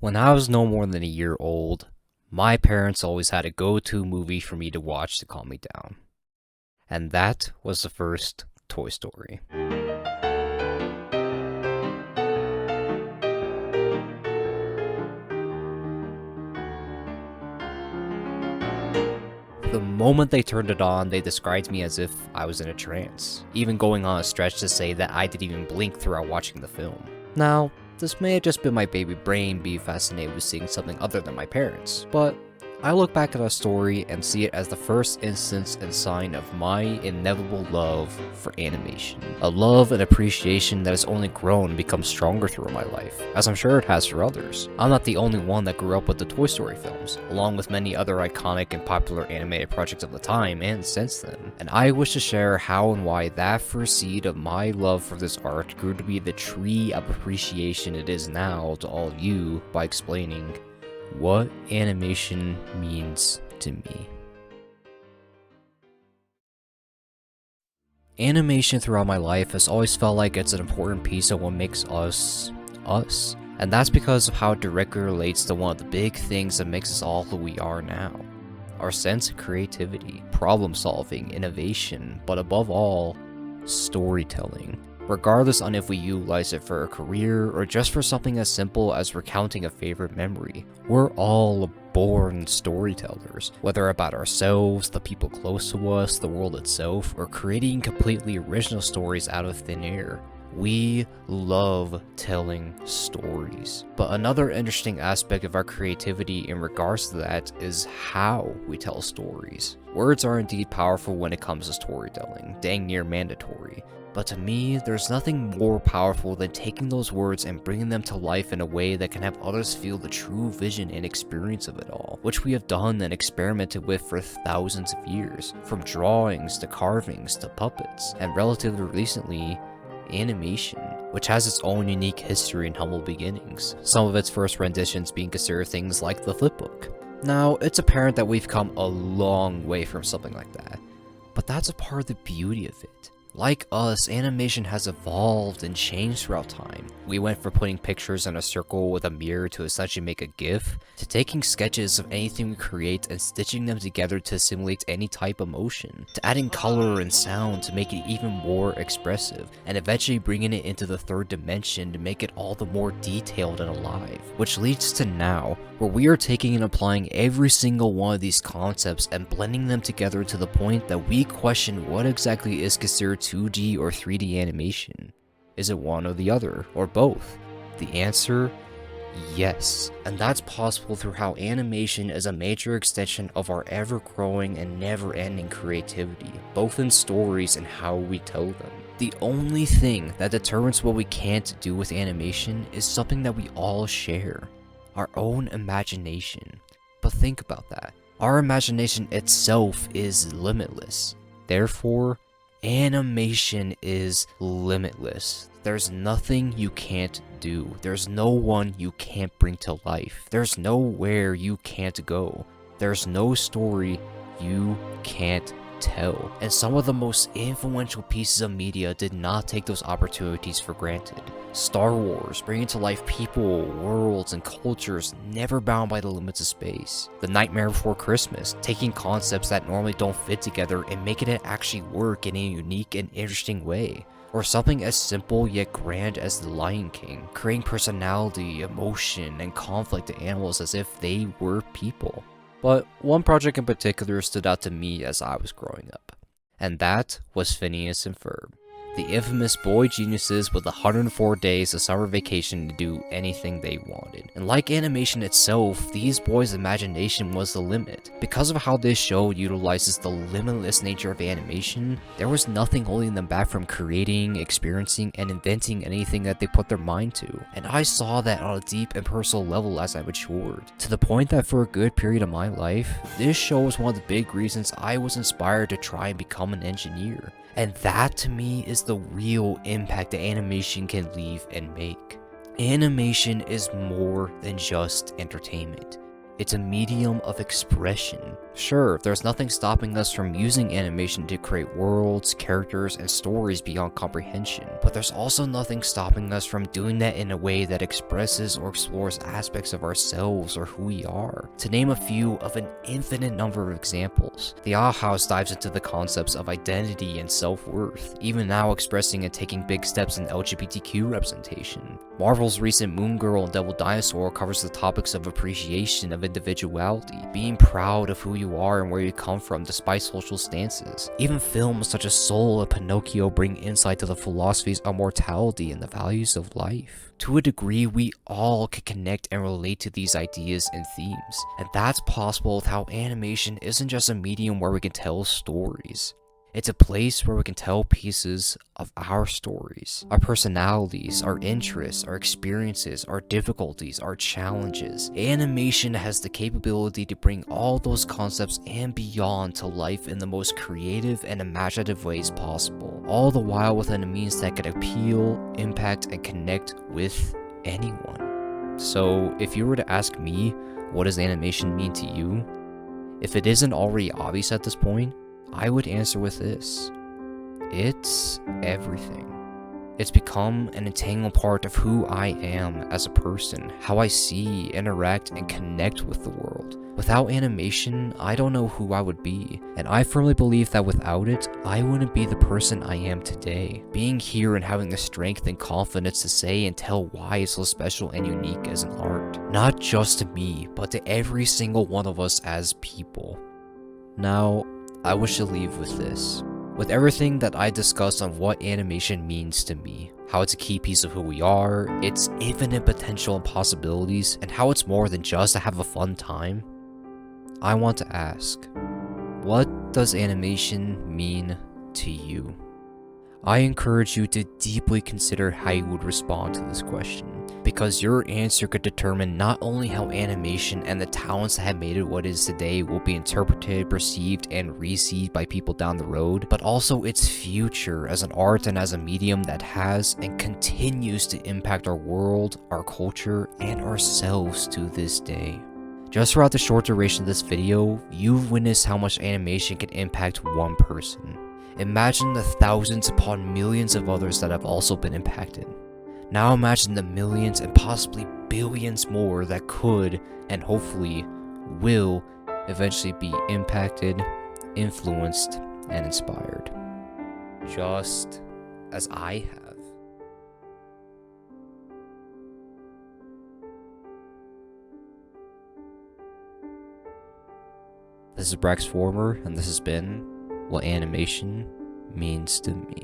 When I was no more than a year old, my parents always had a go-to movie for me to watch to calm me down. And that was the first Toy Story. The moment they turned it on, they described me as if I was in a trance, even going on a stretch to say that I didn't even blink throughout watching the film. Now, this may have just been my baby brain being fascinated with seeing something other than my parents, but I look back at our story and see it as the first instance and sign of my inevitable love for animation. A love and appreciation that has only grown and become stronger through my life, as I'm sure it has for others. I'm not the only one that grew up with the Toy Story films, along with many other iconic and popular animated projects of the time and since then. And I wish to share how and why that first seed of my love for this art grew to be the tree of appreciation it is now to all of you by explaining what animation means to me. Animation throughout my life has always felt like it's an important piece of what makes us, us. And that's because of how it directly relates to one of the big things that makes us all who we are now. Our sense of creativity, problem solving, innovation, but above all, storytelling. Regardless on if we utilize it for a career or just for something as simple as recounting a favorite memory, we're all born storytellers, whether about ourselves, the people close to us, the world itself, or creating completely original stories out of thin air. We love telling stories. But another interesting aspect of our creativity in regards to that is how we tell stories. Words are indeed powerful when it comes to storytelling, dang near mandatory. But to me, there's nothing more powerful than taking those words and bringing them to life in a way that can have others feel the true vision and experience of it all, which we have done and experimented with for thousands of years, from drawings to carvings to puppets, and relatively recently, animation, which has its own unique history and humble beginnings, some of its first renditions being considered things like the flipbook. Now, it's apparent that we've come a long way from something like that, but that's a part of the beauty of it. Like us, animation has evolved and changed throughout time. We went from putting pictures in a circle with a mirror to essentially make a GIF, to taking sketches of anything we create and stitching them together to simulate any type of motion, to adding color and sound to make it even more expressive, and eventually bringing it into the third dimension to make it all the more detailed and alive. Which leads to now, where we are taking and applying every single one of these concepts and blending them together to the point that we question what exactly is considered 2D or 3D animation. Is it one or the other, or both? The answer, yes. And that's possible through how animation is a major extension of our ever-growing and never-ending creativity, both in stories and how we tell them. The only thing that determines what we can't do with animation is something that we all share. Our own imagination. But think about that. Our imagination itself is limitless. Therefore, animation is limitless. There's nothing you can't do. There's no one you can't bring to life. There's nowhere you can't go. There's no story you can't tell. And some of the most influential pieces of media did not take those opportunities for granted. Star Wars, bringing to life people, worlds, and cultures never bound by the limits of space. The Nightmare Before Christmas, taking concepts that normally don't fit together and making it actually work in a unique and interesting way. Or something as simple yet grand as The Lion King, creating personality, emotion, and conflict to animals as if they were people. But one project in particular stood out to me as I was growing up, and that was Phineas and Ferb. The infamous boy geniuses with 104 days of summer vacation to do anything they wanted. And like animation itself, these boys' imagination was the limit. Because of how this show utilizes the limitless nature of animation, there was nothing holding them back from creating, experiencing, and inventing anything that they put their mind to. And I saw that on a deep and personal level as I matured, to the point that for a good period of my life, this show was one of the big reasons I was inspired to try and become an engineer. And that to me is the real impact that animation can leave and make. Animation is more than just entertainment. It's a medium of expression. Sure, there's nothing stopping us from using animation to create worlds, characters, and stories beyond comprehension, but there's also nothing stopping us from doing that in a way that expresses or explores aspects of ourselves or who we are. To name a few of an infinite number of examples, the Owl House dives into the concepts of identity and self-worth, even now expressing and taking big steps in LGBTQ representation. Marvel's recent Moon Girl and Devil Dinosaur covers the topics of appreciation of individuality, being proud of who you are and where you come from despite social stances. Even films such as Soul and Pinocchio bring insight to the philosophies of mortality and the values of life. To a degree, we all can connect and relate to these ideas and themes, and that's possible with how animation isn't just a medium where we can tell stories. It's a place where we can tell pieces of our stories, our personalities, our interests, our experiences, our difficulties, our challenges. Animation has the capability to bring all those concepts and beyond to life in the most creative and imaginative ways possible, all the while within a means that can appeal, impact, and connect with anyone. So, if you were to ask me, what does animation mean to you? If it isn't already obvious at this point, I would answer with this. It's everything. It's become an integral part of who I am as a person, how I see, interact, and connect with the world. Without animation, I don't know who I would be, and I firmly believe that without it, I wouldn't be the person I am today. Being here and having the strength and confidence to say and tell why it's so special and unique as an art. Not just to me, but to every single one of us as people. Now, I wish to leave with this. With everything that I discussed on what animation means to me, how it's a key piece of who we are, its infinite potential and possibilities, and how it's more than just to have a fun time, I want to ask, what does animation mean to you? I encourage you to deeply consider how you would respond to this question, because your answer could determine not only how animation and the talents that have made it what it is today will be interpreted, perceived, and received by people down the road, but also its future as an art and as a medium that has and continues to impact our world, our culture, and ourselves to this day. Just throughout the short duration of this video, you've witnessed how much animation can impact one person. Imagine the thousands upon millions of others that have also been impacted. Now imagine the millions and possibly billions more that could, and hopefully will, eventually be impacted, influenced, and inspired. Just as I have. This is Brax Former, and this has been What Animation Means to Me.